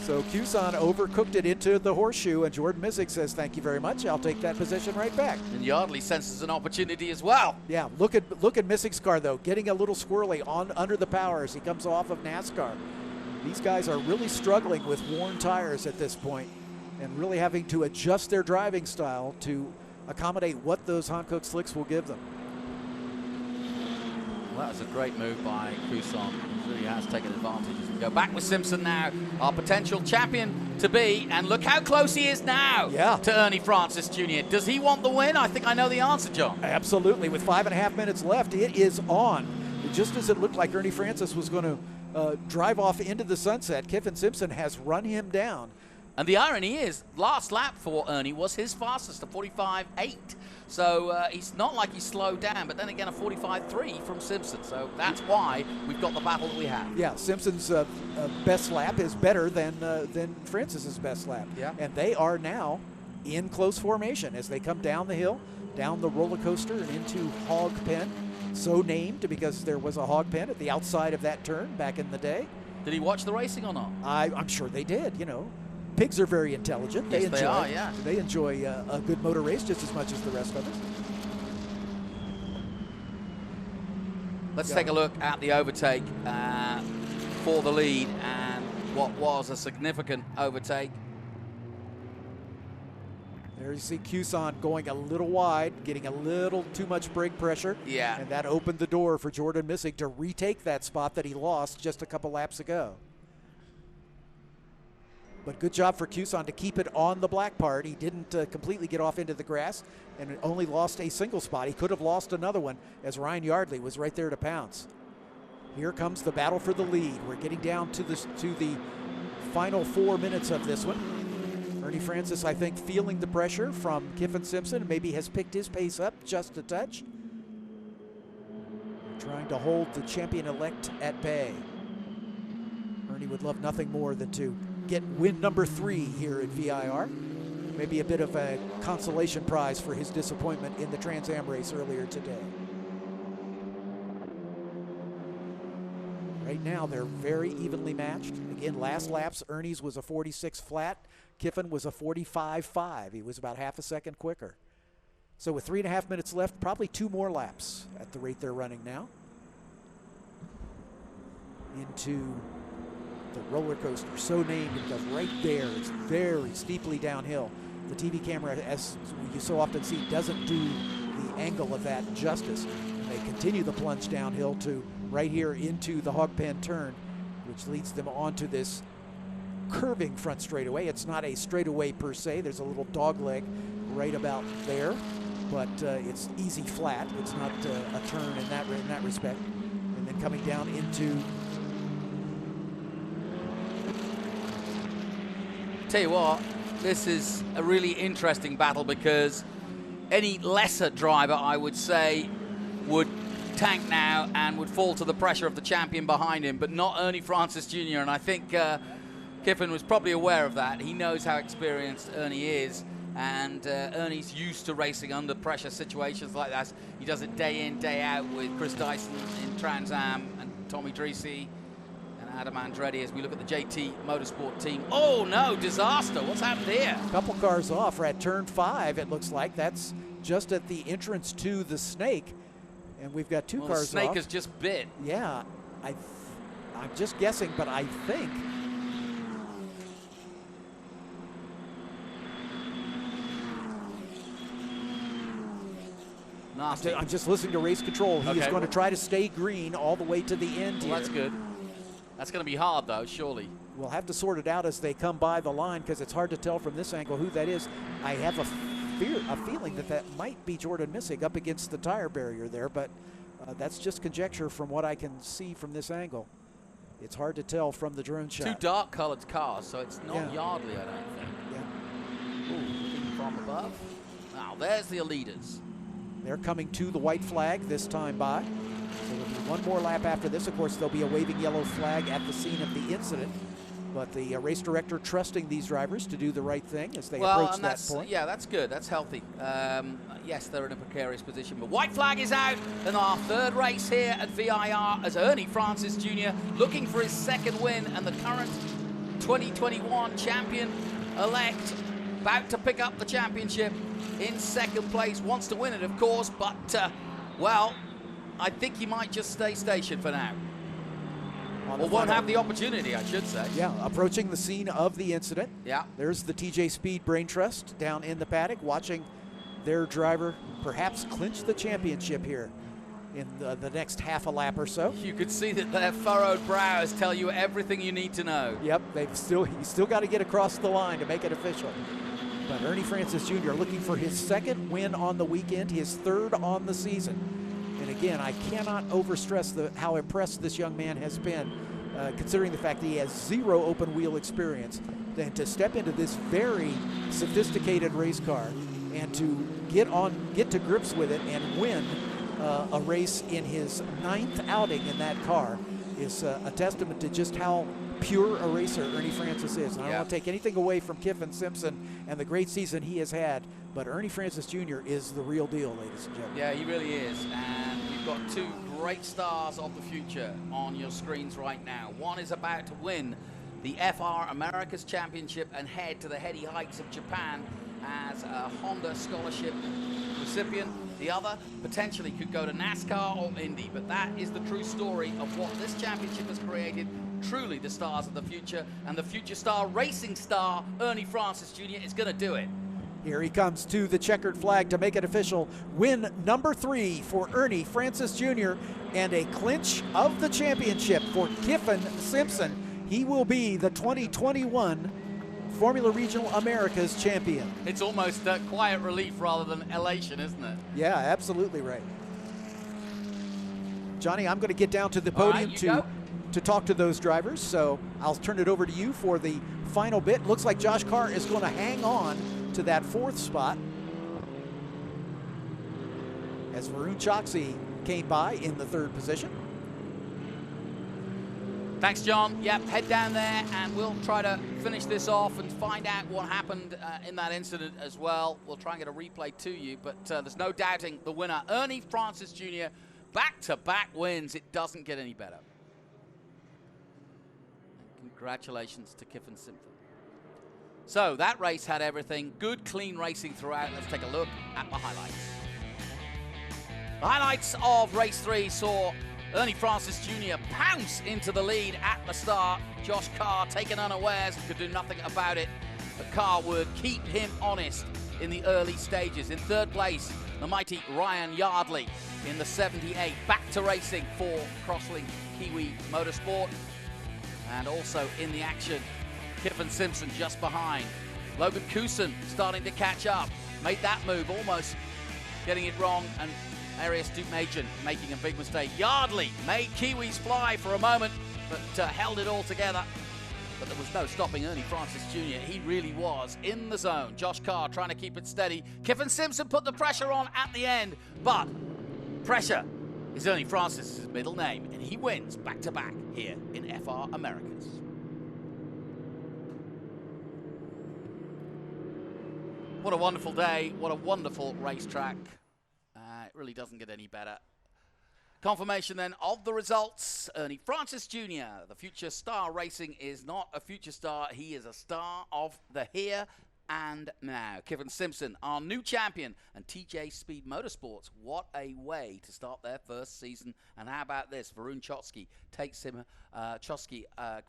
So Cuson overcooked it into the horseshoe, and Jordan Missick says, thank you very much. I'll take that position right back. And Yardley senses an opportunity as well. Yeah, look at Missick's car, though, getting a little squirrely under the power as he comes off of NASCAR. These guys are really struggling with worn tires at this point and really having to adjust their driving style to accommodate what those Hankook slicks will give them. Well, that was a great move by Cuson. He really has taken advantage. As we go back with Simpson now, our potential champion to be, and look how close he is now to Ernie Francis Jr. Does he want the win? I think I know the answer, John. Absolutely. With 5.5 minutes left, it is on. Just as it looked like Ernie Francis was going to drive off into the sunset, Kiffin Simpson has run him down. And the irony is, last lap for Ernie was his fastest, a 45.8. So it's not like he slowed down, but then again, a 45.3 from Simpson. So that's why we've got the battle that we have. Yeah, Simpson's best lap is better than Francis's best lap. Yeah. And they are now in close formation as they come down the hill, down the roller coaster, and into Hog Pen. So named because there was a hog pen at the outside of that turn back in the day. Did he watch the racing or not? I'm sure they did, you know. Pigs are very intelligent. Yes, they are, yeah. They enjoy a good motor race just as much as the rest of us. Let's take a look at the overtake for the lead and what was a significant overtake. There you see Cuson going a little wide, getting a little too much brake pressure. Yeah. And that opened the door for Jordan Missick to retake that spot that he lost just a couple laps ago. But good job for Cuson to keep it on the black part. He didn't completely get off into the grass and only lost a single spot. He could have lost another one as Ryan Yardley was right there to pounce. Here comes the battle for the lead. We're getting down to the final 4 minutes of this one. Ernie Francis, I think, feeling the pressure from Kiffin Simpson, maybe has picked his pace up just a touch. Trying to hold the champion-elect at bay. Ernie would love nothing more than to get win number 3 here at VIR. Maybe a bit of a consolation prize for his disappointment in the Trans Am race earlier today. Right now, they're very evenly matched. Again, last laps, Ernie's was a 46 flat. Kiffin was a 45.5. He was about half a second quicker. So with 3.5 minutes left, probably 2 more laps at the rate they're running now. Into the roller coaster, so named because right there, it's very steeply downhill. The TV camera, as you so often see, doesn't do the angle of that justice. And they continue the plunge downhill to right here into the hog pen turn, which leads them onto this curving front straightaway. It's not a straightaway per se. There's a little dog leg right about there, but it's easy flat. It's not a turn in that respect. And then coming down into. Tell you what, this is a really interesting battle because any lesser driver, I would say, would tank now and would fall to the pressure of the champion behind him, but not Ernie Francis Jr. And I think Kiffin was probably aware of that. He knows how experienced Ernie is, and Ernie's used to racing under pressure situations like that. He does it day in, day out with Chris Dyson in Trans Am and Tommy Dreesy and Adam Andretti as we look at the JT Motorsport team. Oh no, disaster, what's happened here? A couple cars off. We're at turn 5, it looks like. That's just at the entrance to the Snake, and we've got two cars the Snake off. has just bit. Yeah, I'm just guessing, but I think nasty. I'm just listening to race control. He is going to try to stay green all the way to the end here. That's good. That's going to be hard, though, surely. We'll have to sort it out as they come by the line because it's hard to tell from this angle who that is. I have a feeling that might be Jordan Missig up against the tire barrier there, but that's just conjecture from what I can see from this angle. It's hard to tell from the drone shot. Two dark-colored cars, so it's not Yardley, I don't think. Yeah. Ooh, looking from above. Now, there's the leaders. They're coming to the white flag this time by. So there'll be one more lap after this. Of course, there'll be a waving yellow flag at the scene of the incident. But the race director trusting these drivers to do the right thing as they approach that point. Yeah, that's good. That's healthy. Yes, they're in a precarious position. But white flag is out in our third race here at VIR as Ernie Francis Jr. looking for his second win, and the current 2021 champion-elect about to pick up the championship in second place. Wants to win it, of course, but, well, I think he might just stay stationed for now. Or won't have the opportunity, I should say. Yeah, approaching the scene of the incident. Yeah. There's the TJ Speed Brain Trust down in the paddock watching their driver perhaps clinch the championship here in the next half a lap or so. You could see that their furrowed brows tell you everything you need to know. Yep, he's still got to get across the line to make it official. But Ernie Francis Jr. looking for his second win on the weekend, his third on the season. And again, I cannot overstress how impressed this young man has been, considering the fact that he has zero open wheel experience. Then to step into this very sophisticated race car and to get to grips with it and win a race in his 9th outing in that car is a testament to just how pure a racer Ernie Francis is. And I don't want to take anything away from Kiffin Simpson and the great season he has had, but Ernie Francis Jr. is the real deal, ladies and gentlemen. Yeah, he really is. And we've got two great stars of the future on your screens right now. One is about to win the FR America's Championship and head to the heady heights of Japan as a Honda Scholarship recipient. The other potentially could go to NASCAR or Indy, but that is the true story of what this championship has created. Truly the stars of the future, and the future star, racing star, Ernie Francis Jr. is going to do it. Here he comes to the checkered flag to make it official. Win number 3 for Ernie Francis Jr. and a clinch of the championship for Kiffin Simpson. He will be the 2021 Formula Regional Americas champion. It's almost quiet relief rather than elation, isn't it? Yeah, absolutely right. Johnny, I'm going to get down to the podium to talk to those drivers, so I'll turn it over to you for the final bit. Looks like Josh Carr is going to hang on to that 4th spot as Varun Choksi came by in the 3rd position. Thanks, John. Yep, head down there and we'll try to finish this off and find out what happened in that incident as well. We'll try and get a replay to you, but there's no doubting the winner, Ernie Francis Jr., back-to-back wins. It doesn't get any better. Congratulations to Kiffin Simpson. So that race had everything. Good, clean racing throughout. Let's take a look at the highlights. The highlights of race 3 saw Ernie Francis Jr. pounce into the lead at the start. Josh Carr taken unawares and could do nothing about it. But Carr would keep him honest in the early stages. In 3rd place, the mighty Ryan Yardley in the 78. Back to racing for Crosslink Kiwi Motorsport. And also in the action, Kiffin Simpson just behind. Logan Cousin starting to catch up. Made that move, almost getting it wrong, and Arias Duke-Machen making a big mistake. Yardley made Kiwis fly for a moment, but held it all together. But there was no stopping Ernie Francis Jr. He really was in the zone. Josh Carr trying to keep it steady. Kiffin Simpson put the pressure on at the end, but pressure is Ernie Francis' middle name, and he wins back-to-back here in FR Americas. What a wonderful day. What a wonderful racetrack. It really doesn't get any better. Confirmation then of the results. Ernie Francis Jr., the future star racing, is not a future star. He is a star of the here and now. Kiffin Simpson, our new champion, and TJ Speed Motorsports. What a way to start their first season. And how about this? Varun Chotsky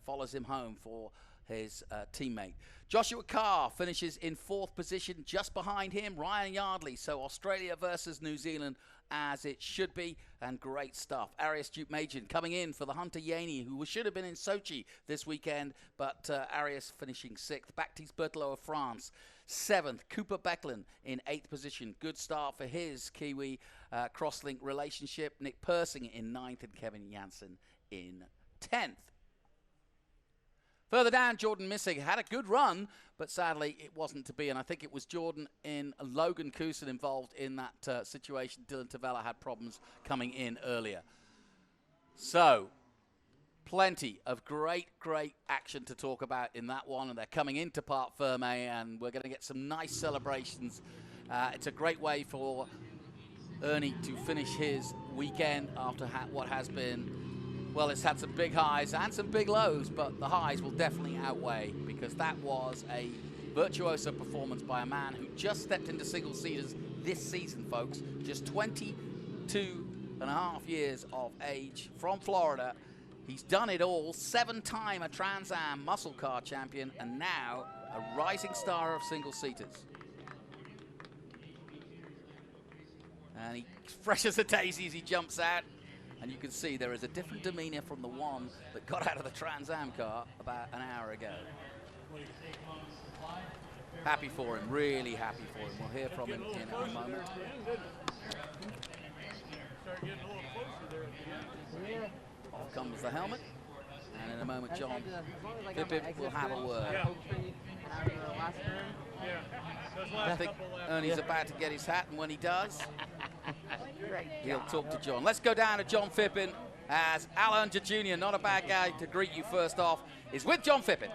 follows him home for his teammate. Joshua Carr finishes in 4th position, just behind him, Ryan Yardley. So Australia versus New Zealand, as it should be, and great stuff. Arias Duke-Majan coming in for the Hunter Yaney, who should have been in Sochi this weekend, but Arias finishing 6th. Baptiste Berthelot of France, 7th. Cooper Becklin in 8th position. Good start for his Kiwi crosslink relationship. Nick Persing in 9th, and Kevin Jansen in 10th. Further down, Jordan Missig had a good run, but sadly it wasn't to be. And I think it was Jordan and Logan Cousin involved in that situation. Dylan Tavella had problems coming in earlier. So, plenty of great action to talk about in that one. And they're coming into Parc Ferme, and we're going to get some nice celebrations. It's a great way for Ernie to finish his weekend after what has been... Well, it's had some big highs and some big lows, but the highs will definitely outweigh, because that was a virtuoso performance by a man who just stepped into single-seaters this season, folks. Just 22 and a half years of age from Florida. He's done it all. 7-time a Trans Am muscle car champion, and now a rising star of single-seaters. And he's fresh as a daisy as he jumps out. And you can see there is a different demeanor from the one that got out of the Trans Am car about an hour ago. Happy for him, really happy for him. We'll hear from him in a moment. Off comes the helmet. And in a moment, John Phippen will have a word. I think Ernie's about to get his hat, and when he does, he'll talk to John. Let's go down to John Phippen, as Al Unser Jr., not a bad guy to greet you first off, is with John Phippen.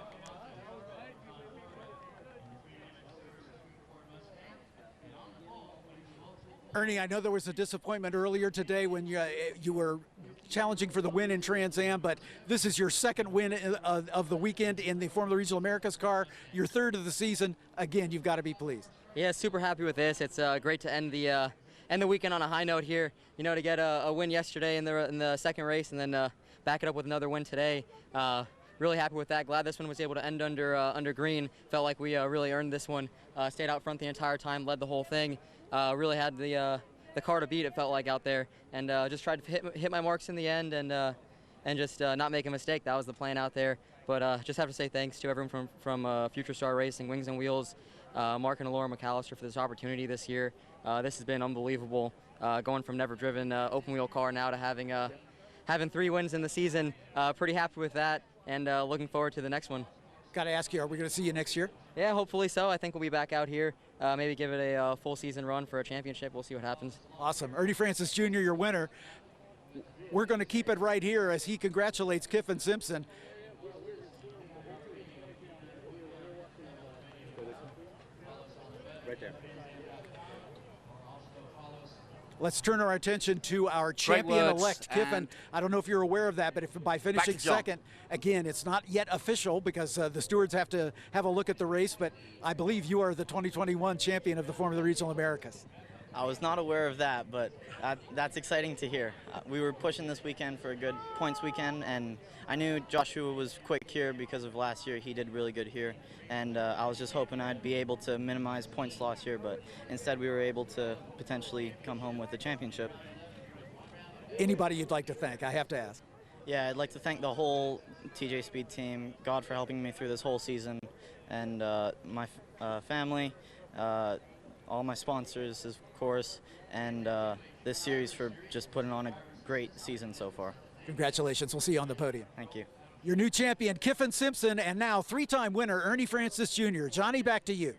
Ernie, I know there was a disappointment earlier today when you were challenging for the win in Trans Am, but this is your 2nd win of the weekend in the Formula Regional Americas car, your 3rd of the season. Again, you've got to be pleased. Yeah, super happy with this. It's great to end the weekend on a high note here. You know, to get a win yesterday in the second race, and then back it up with another win today. Really happy with that. Glad this one was able to end under green. Felt like we really earned this one. Stayed out front the entire time, led the whole thing. Really had the car to beat, it felt like, out there, and just tried to hit my marks in the end, and just not make a mistake. That was the plan out there. But just have to say thanks to everyone from Future Star Racing, Wings and Wheels, Mark and Laura McAllister for this opportunity this year. This has been unbelievable, going from never driven open wheel car now to having 3 wins in the season. Pretty happy with that, and looking forward to the next one. Got to ask you, are we going to see you next year? Yeah, hopefully so. I think we'll be back out here, maybe give it a full season run for a championship. We'll see what happens. Awesome. Ernie Francis Jr., your winner. We're going to keep it right here as he congratulates Kiffin Simpson. Right there. Let's turn our attention to our champion-elect, Kiffin. I don't know if you're aware of that, but if by finishing 2nd, again, it's not yet official because the stewards have to have a look at the race, but I believe you are the 2021 champion of the Formula Regional Americas. I was not aware of that, but that's exciting to hear. We were pushing this weekend for a good points weekend, and I knew Joshua was quick here because of last year. He did really good here, and I was just hoping I'd be able to minimize points loss here, but instead we were able to potentially come home with the championship. Anybody you'd like to thank? I have to ask. Yeah, I'd like to thank the whole TJ Speed team, God for helping me through this whole season, and my family, all my sponsors, of course, and this series for just putting on a great season so far. Congratulations. We'll see you on the podium. Thank you. Your new champion, Kiffin Simpson, and now 3-time winner, Ernie Francis Jr. Johnny, back to you.